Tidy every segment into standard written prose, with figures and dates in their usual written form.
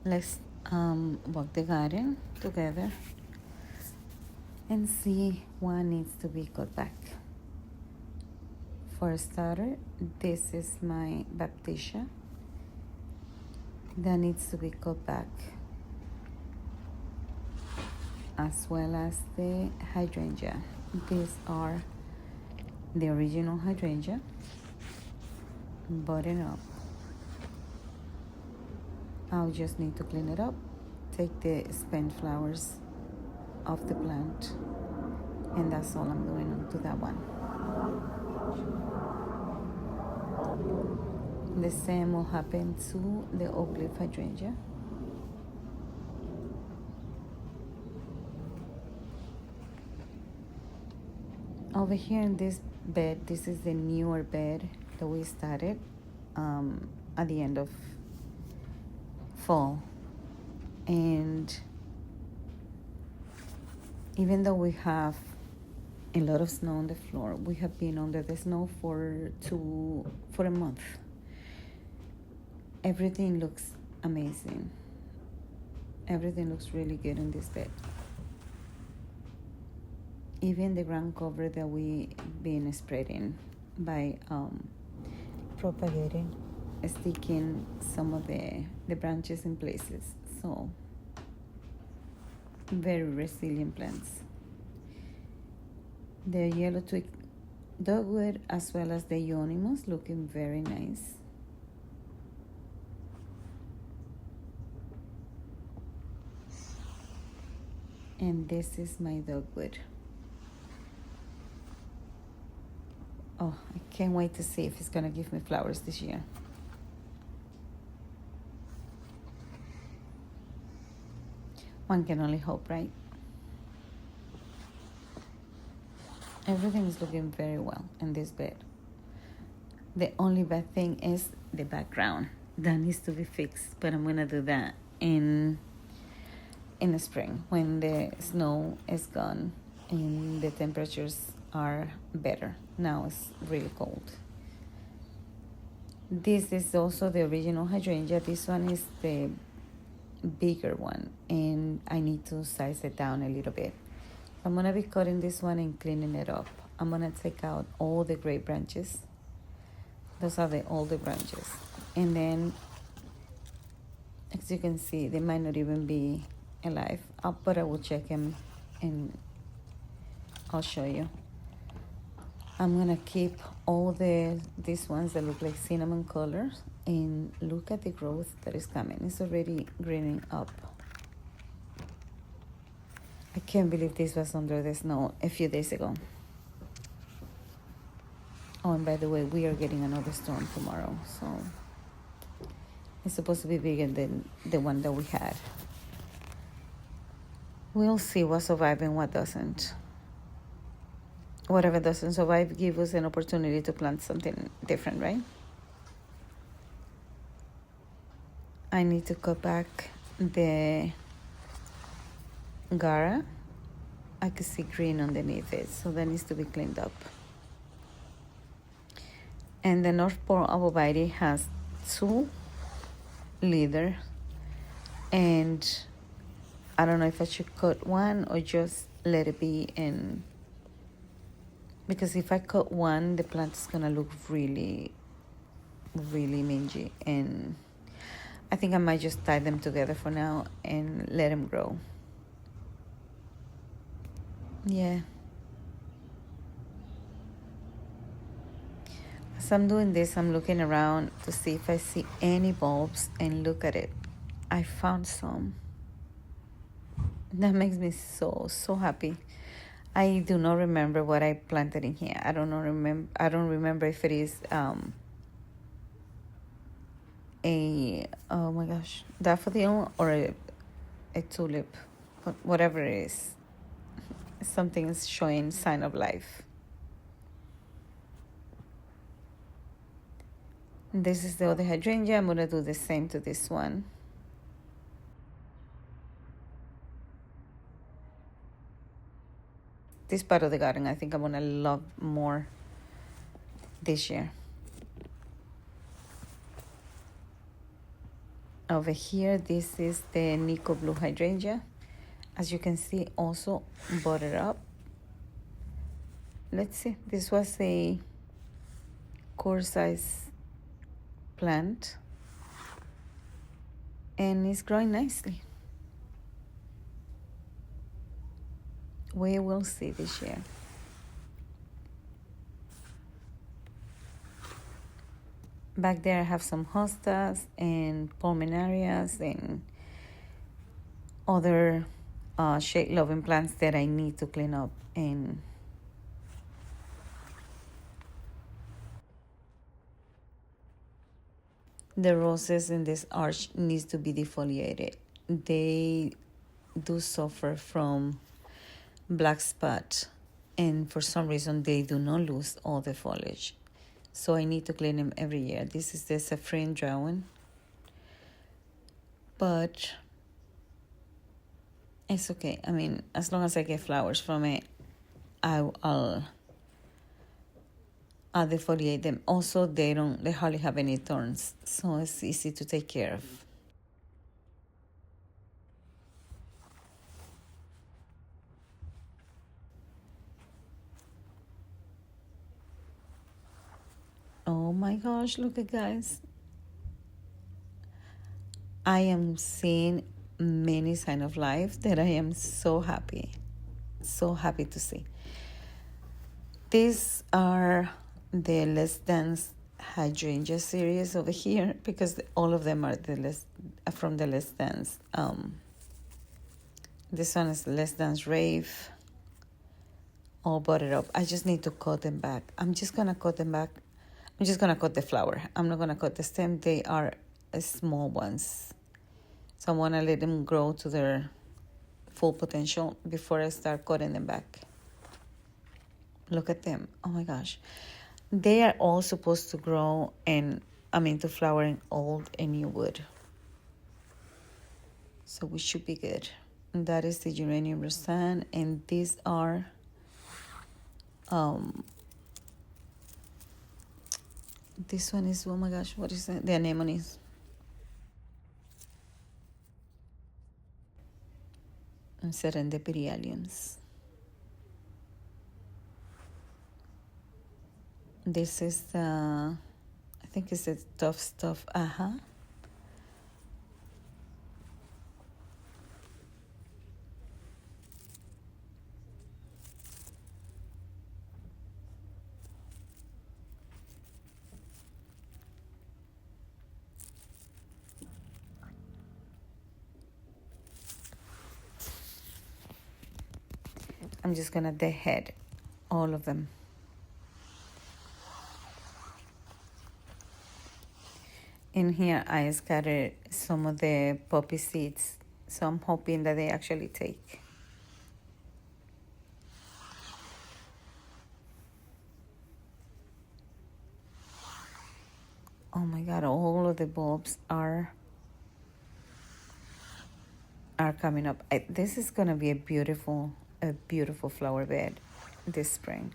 Let's walk the garden together and see what needs to be cut back. For a starter, this is my baptisia that needs to be cut back, as well as the hydrangea. These are the original hydrangea, button up. I'll just need to clean it up, take the spent flowers off the plant, and that's all I'm doing to that one. The same will happen to the oak leaf hydrangea. Over here in this bed, this is the newer bed that we started at the end of fall. And even though we have a lot of snow on the floor, we have been under the snow for a month. Everything looks amazing. Everything looks really good in this bed. Even the ground cover that we been spreading by propagating, sticking some of the branches in places. So very resilient plants. The yellow twig dogwood as well as the euonymus looking very nice. And this is my dogwood. Oh, I can't wait to see if it's gonna give me flowers this year. One can only hope, right? Everything is looking very well in this bed. The only bad thing is the background. That needs to be fixed, but I'm gonna do that in the spring when the snow is gone and the temperatures are better. Now it's really cold. This is also the original hydrangea. This one is the bigger one, and I need to size it down a little bit. I'm gonna be cutting this one and cleaning it up. I'm gonna take out all the gray branches. Those are the older branches. And then, as you can see, they might not even be alive, but I will check them and I'll show you. I'm gonna keep all these ones that look like cinnamon colors, and look at the growth that is coming. It's already greening up. I can't believe this was under the snow a few days ago. Oh, and by the way, we are getting another storm tomorrow, so it's supposed to be bigger than the one that we had. We'll see what survives and what doesn't. Whatever doesn't survive gives us an opportunity to plant something different, right? I need to cut back the Gara. I can see green underneath it, so that needs to be cleaned up. And the North Pole Abobite has 2 leaders, and I don't know if I should cut one or just let it be in. Because if I cut one, the plant is gonna look really, really mangy, and I think I might just tie them together for now and let them grow. Yeah. As I'm doing this, I'm looking around to see if I see any bulbs, and look at it. I found some. That makes me so happy. I do not remember what I planted in here. I don't remember if it is a, oh my gosh, daffodil or a tulip, but whatever it is, something is showing sign of life. This is the other hydrangea. I'm gonna do the same to this one. This part of the garden, I think I'm gonna love more this year. Over here, this is the Nico Blue Hydrangea. As you can see, also budded up. Let's see, this was a core size plant and it's growing nicely. We will see this year. Back there I have some hostas and pulmonarias and other shade-loving plants that I need to clean up. And the roses in this arch needs to be defoliated. They do suffer from black spot, and for some reason they do not lose all the foliage. So I need to clean them every year. This is the saffron drawing, but it's okay. I mean, as long as I get flowers from it, I'll defoliate them. Also, they hardly have any thorns, so it's easy to take care of. Oh my gosh, look at guys. I am seeing many signs of life that I am so happy to see. These are the Less Dense Hydrangea series over here because all of them are from the Less Dense. This one is Less Dense Rave, all budded up. I just need to cut them back. I'm just gonna cut them back. I'm just gonna cut the flower. I'm not gonna cut the stem. They are small ones, so I wanna let them grow to their full potential before I start cutting them back. Look at them. Oh my gosh. They are all supposed to grow to flower in old and new wood. So we should be good. And that is the geranium rosan, and these are this one is, oh my gosh, what is that? The anemones. And serendipity. This is I think it's a tough stuff. I'm just gonna deadhead all of them. In here, I scattered some of the poppy seeds, so I'm hoping that they actually take. Oh my God, all of the bulbs are coming up. This is gonna be a beautiful flower bed this spring.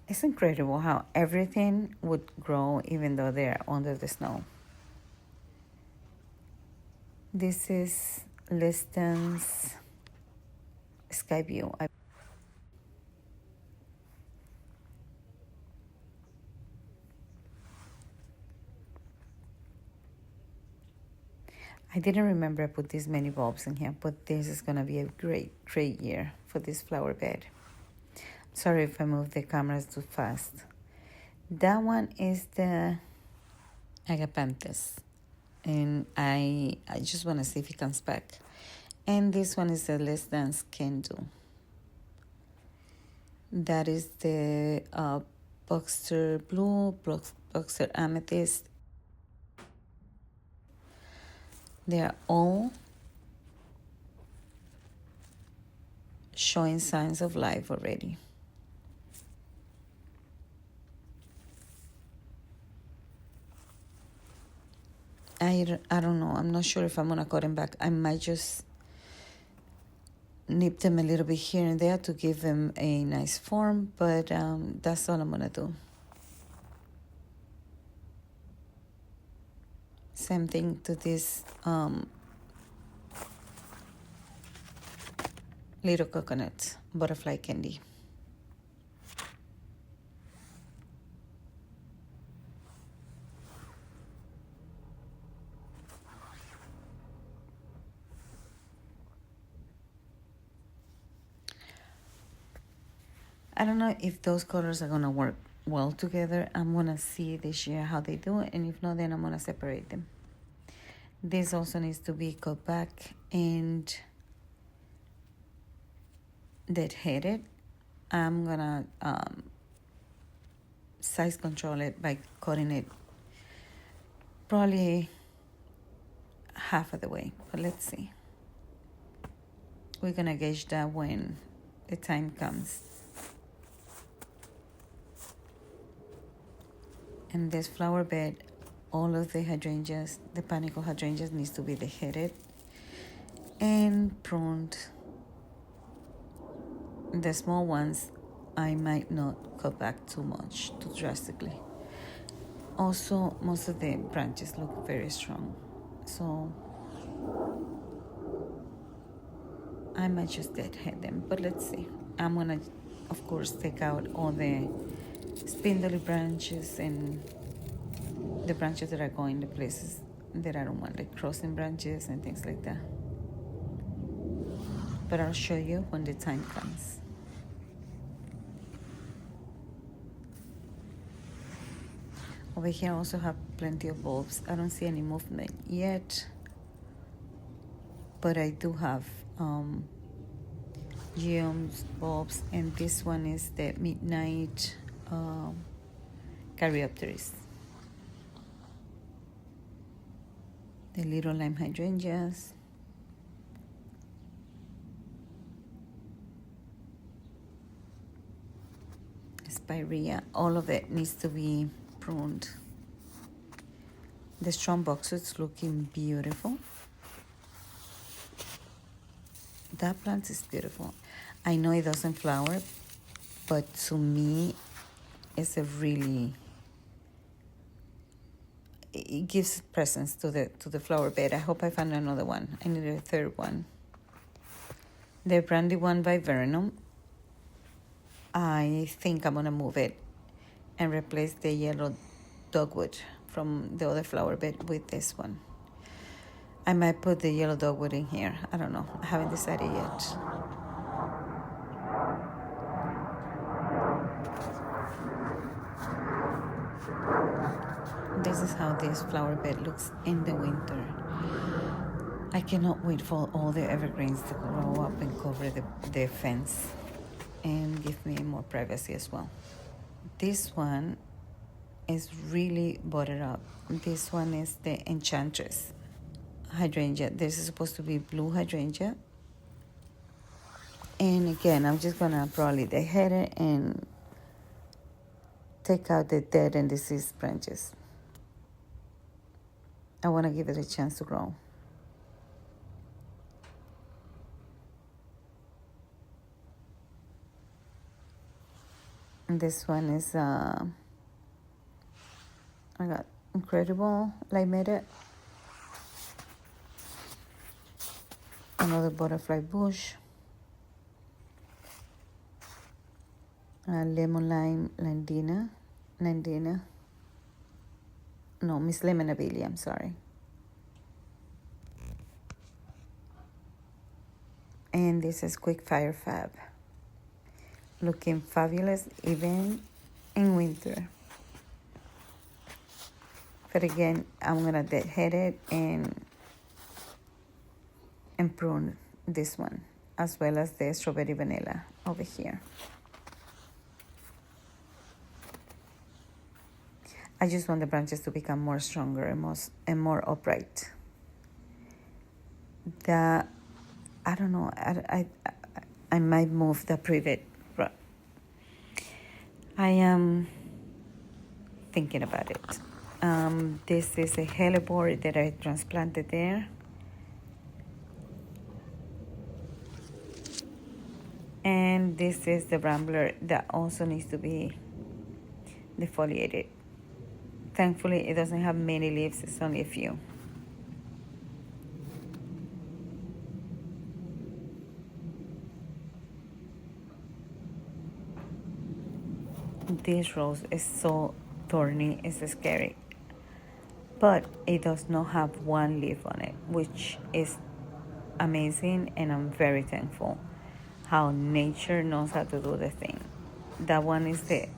It's incredible how everything would grow even though they're under the snow. This is Liston's Sky View. I didn't remember I put this many bulbs in here, but this is gonna be a great year for this flower bed. Sorry if I move the cameras too fast. That one is the Agapanthus, and I just want to see if it comes back. And this one is the Less Dense Kendo. That is the Buxter Blue, Buxter Amethyst. They are all showing signs of life already. I don't know. I'm not sure if I'm gonna cut them back. I might just nip them a little bit here and there to give them a nice form, but that's all I'm gonna do. Same thing to this little coconut butterfly candy. I don't know if those colors are gonna work well together. I'm gonna see this year how they do, and if not, then I'm gonna separate them. This also needs to be cut back and deadheaded. I'm gonna size control it by cutting it probably half of the way, but let's see. We're gonna gauge that when the time comes. And this flower bed, all of the hydrangeas, the panicle hydrangeas, needs to be deheaded and pruned. The small ones, I might not cut back too much, too drastically. Also, most of the branches look very strong, so I might just deadhead them, but let's see. I'm gonna, of course, take out all the spindly branches and the branches that are going to places that I don't want, like crossing branches and things like that. But I'll show you when the time comes. Over here I also have plenty of bulbs. I don't see any movement yet, but I do have geums, bulbs, and this one is the midnight Caryopteris. The little lime hydrangeas. Spirea, all of it needs to be pruned. The strong boxwoods looking beautiful. That plant is beautiful. I know it doesn't flower, but to me, it's a really, it gives presence to the flower bed. I hope I found another one. I need a third one. The brandy one by Vernum. I think I'm gonna move it and replace the yellow dogwood from the other flower bed with this one. I might put the yellow dogwood in here. I don't know. I haven't decided yet. This is how this flower bed looks in the winter. I cannot wait for all the evergreens to grow up and cover the fence and give me more privacy as well. This one is really buttered up. This one is the Enchantress hydrangea. This is supposed to be blue hydrangea. And again, I'm just gonna probably dehead it and take out the dead and diseased branches. I want to give it a chance to grow. And this one is I got incredible Limetta. Another butterfly bush. Lemon lime Nandina. No, Miss Lemonabilia, I'm sorry. And this is Quick Fire Fab. Looking fabulous even in winter. But again, I'm gonna deadhead it and prune this one, as well as the strawberry vanilla over here. I just want the branches to become more stronger and more upright. I don't know. I might move the privet. I am thinking about it. This is a hellebore that I transplanted there. And this is the rambler that also needs to be defoliated. Thankfully, it doesn't have many leaves, it's only a few. This rose is so thorny, it's scary. But it does not have one leaf on it, which is amazing, and I'm very thankful how nature knows how to do the thing. That one is the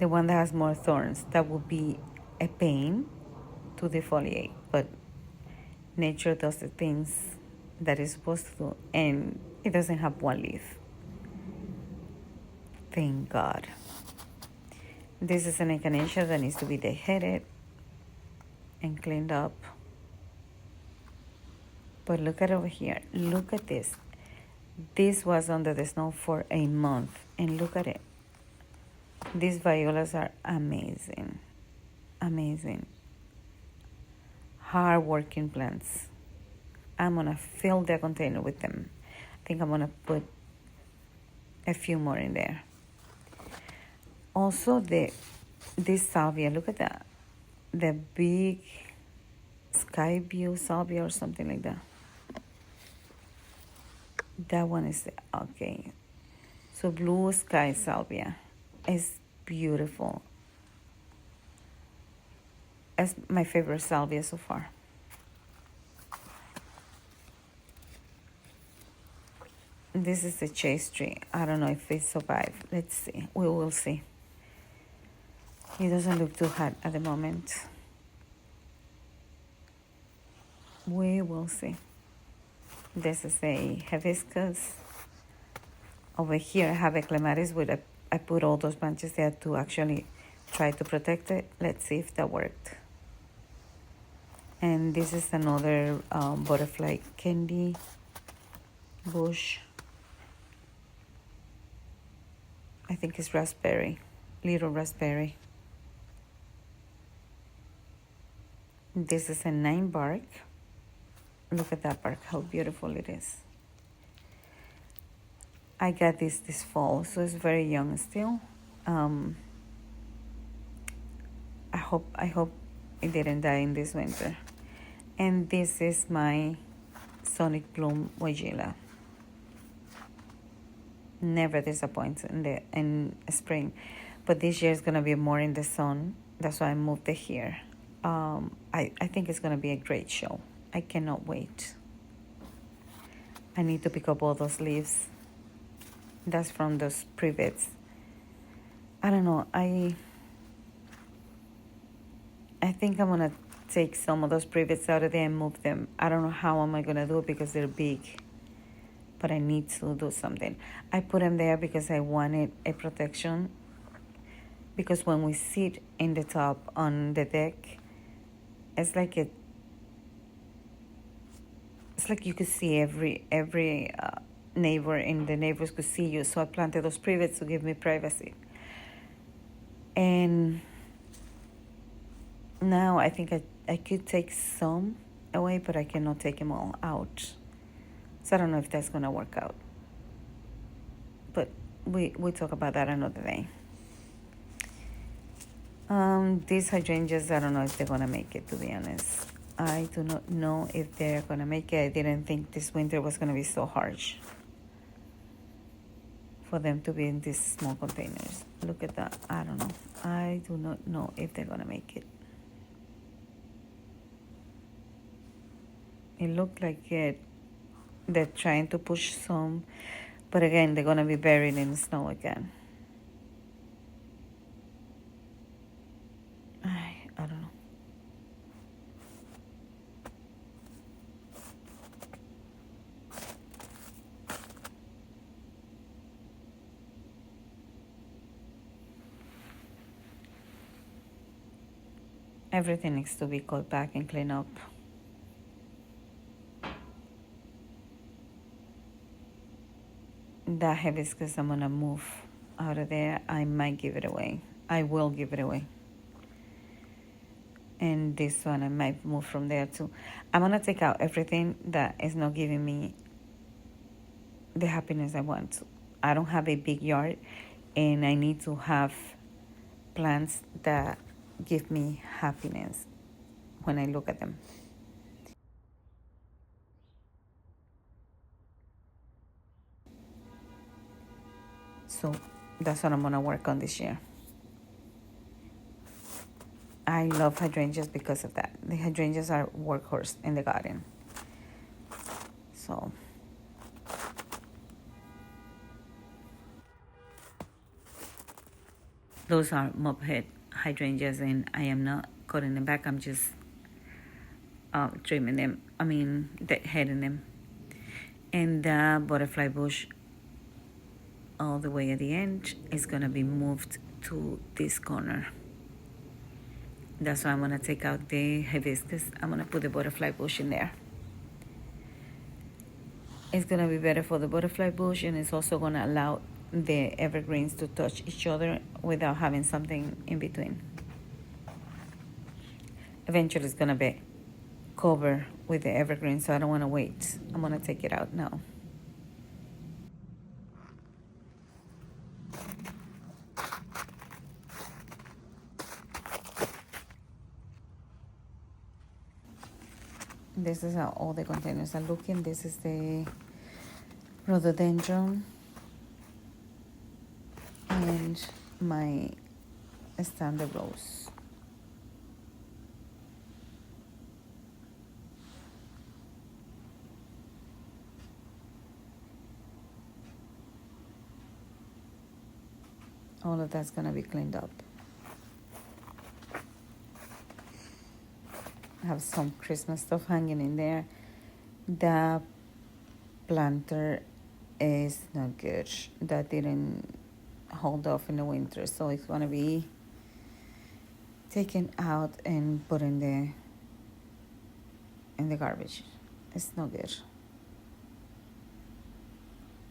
one that has more thorns. That would be a pain to defoliate, but nature does the things that it's supposed to do, and it doesn't have one leaf. Thank God. This is an echinacea that needs to be deheaded and cleaned up. But look at over here. Look at this. This was under the snow for a month, and look at it. These violas are amazing. Amazing. Hard-working plants. I'm gonna fill the container with them. I think I'm gonna put a few more in there. Also, this salvia, look at that. The big sky view salvia or something like that. That one is okay. So blue sky salvia is beautiful. It's my favorite salvia so far. This is the chase tree. I don't know if it survived. Let's see. We will see. It doesn't look too hot at the moment. We will see. This is a hibiscus. Over here I have a clematis with I put all those branches there to actually try to protect it. Let's see if that worked. And this is another butterfly candy bush. I think it's raspberry, little raspberry. This is a 9 bark. Look at that bark, how beautiful it is. I got this fall, so it's very young still. I hope it didn't die in this winter. And this is my Sonic Bloom Weigela. Never disappoints in spring, but this year is gonna be more in the sun. That's why I moved it here. I think it's gonna be a great show. I cannot wait. I need to pick up all those leaves. That's from those privets. I don't know. I think I'm gonna take some of those privets out of there and move them. I don't know how am I gonna do it because they're big, but I need to do something. I put them there because I wanted a protection. Because when we sit in the top on the deck, it's like you could see every neighbor, and the neighbors could see you. So I planted those privets to give me privacy. And now I think I could take some away, but I cannot take them all out. So I don't know if that's gonna work out. But we talk about that another day. These hydrangeas, I don't know if they're gonna make it, to be honest. I do not know if they're gonna make it. I didn't think this winter was gonna be so harsh for them to be in these small containers. Look at that. I don't know. I do not know if they're gonna make it. It looked like they're trying to push some, but again, they're gonna be buried in the snow again. I don't know. Everything needs to be cut back and cleaned up. That hibiscus I'm gonna move out of there. I might give it away. I will give it away. And this one I might move from there too. I'm gonna take out everything that is not giving me the happiness I want. I don't have a big yard, and I need to have plants that give me happiness when I look at them. So that's what I'm gonna work on this year. I love hydrangeas because of that. The hydrangeas are workhorse in the garden. So those are mophead hydrangeas, and I am not cutting them back. I'm just trimming them. Heading them. And the butterfly bush, all the way at the end, is gonna be moved to this corner. That's why I'm gonna take out the hibiscus. I'm gonna put the butterfly bush in there. It's gonna be better for the butterfly bush, and it's also gonna allow the evergreens to touch each other without having something in between. Eventually it's gonna be covered with the evergreen, so I don't wanna wait. I'm gonna take it out now. This is how all the containers are looking. This is the rhododendron and my standard rose. All of that's gonna be cleaned up. I have some Christmas stuff hanging in there. The planter is not good. That didn't hold off in the winter, so it's gonna be taken out and put in the garbage. It's no good.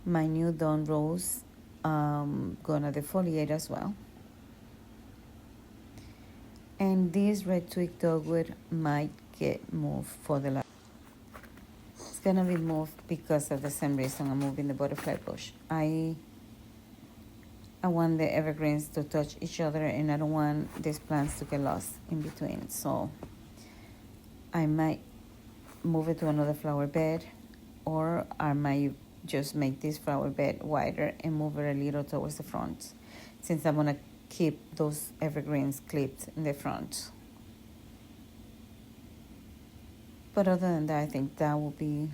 My new dawn rose, gonna defoliate as well. And this red twig dogwood might get moved for the last. It's gonna be moved because of the same reason I'm moving the butterfly bush. I want the evergreens to touch each other, and I don't want these plants to get lost in between. So I might move it to another flower bed, or I might just make this flower bed wider and move it a little towards the front, since I'm gonna keep those evergreens clipped in the front. But other than that, I think that will be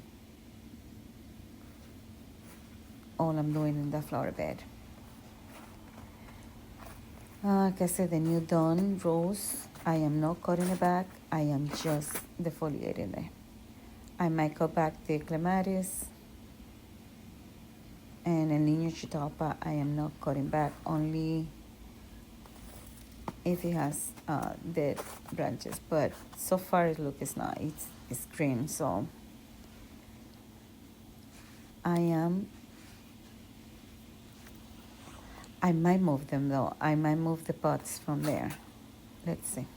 all I'm doing in the flower bed. Like I said, the new dawn rose, I am not cutting it back. I am just defoliating it. I might cut back the clematis, and El Niño Chitapa I am not cutting back, only if it has dead branches. But so far it looks not. It's green, so I might move them though. I might move the pots from there. Let's see.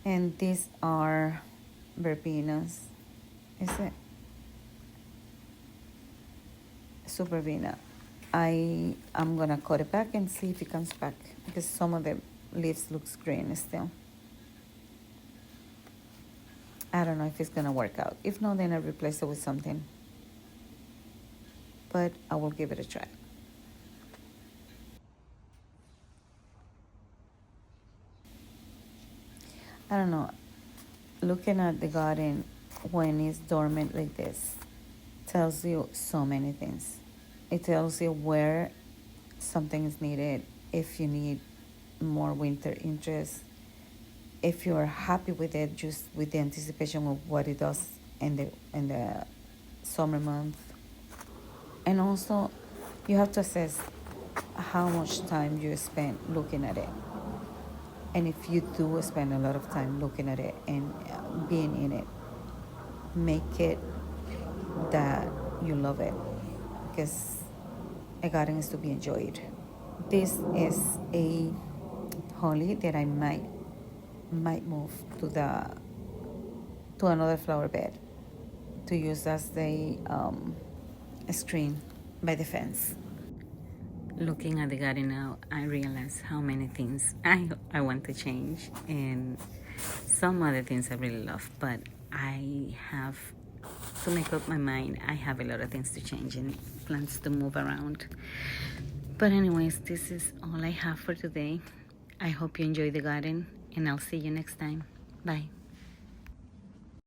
And these are verbenas. Is it? Superbena. I'm gonna cut it back and see if it comes back, because some of the leaves looks green still. I don't know if it's gonna work out. If not, then I'll replace it with something. But I will give it a try. I don't know. Looking at the garden when it's dormant like this tells you so many things. It tells you where something is needed, if you need more winter interest, if you're happy with it, just with the anticipation of what it does in the summer month. And also, you have to assess how much time you spend looking at it. And if you do spend a lot of time looking at it and being in it, make it that you love it, because a garden is to be enjoyed. This is a holly that I might move to another flower bed to use as the screen by the fence. Looking at the garden now, I realize how many things I want to change, and some other things I really love, but I have to make up my mind. I have a lot of things to change and plans to move around. But anyways, this is all I have for today. I hope you enjoy the garden, and I'll see you next time. Bye.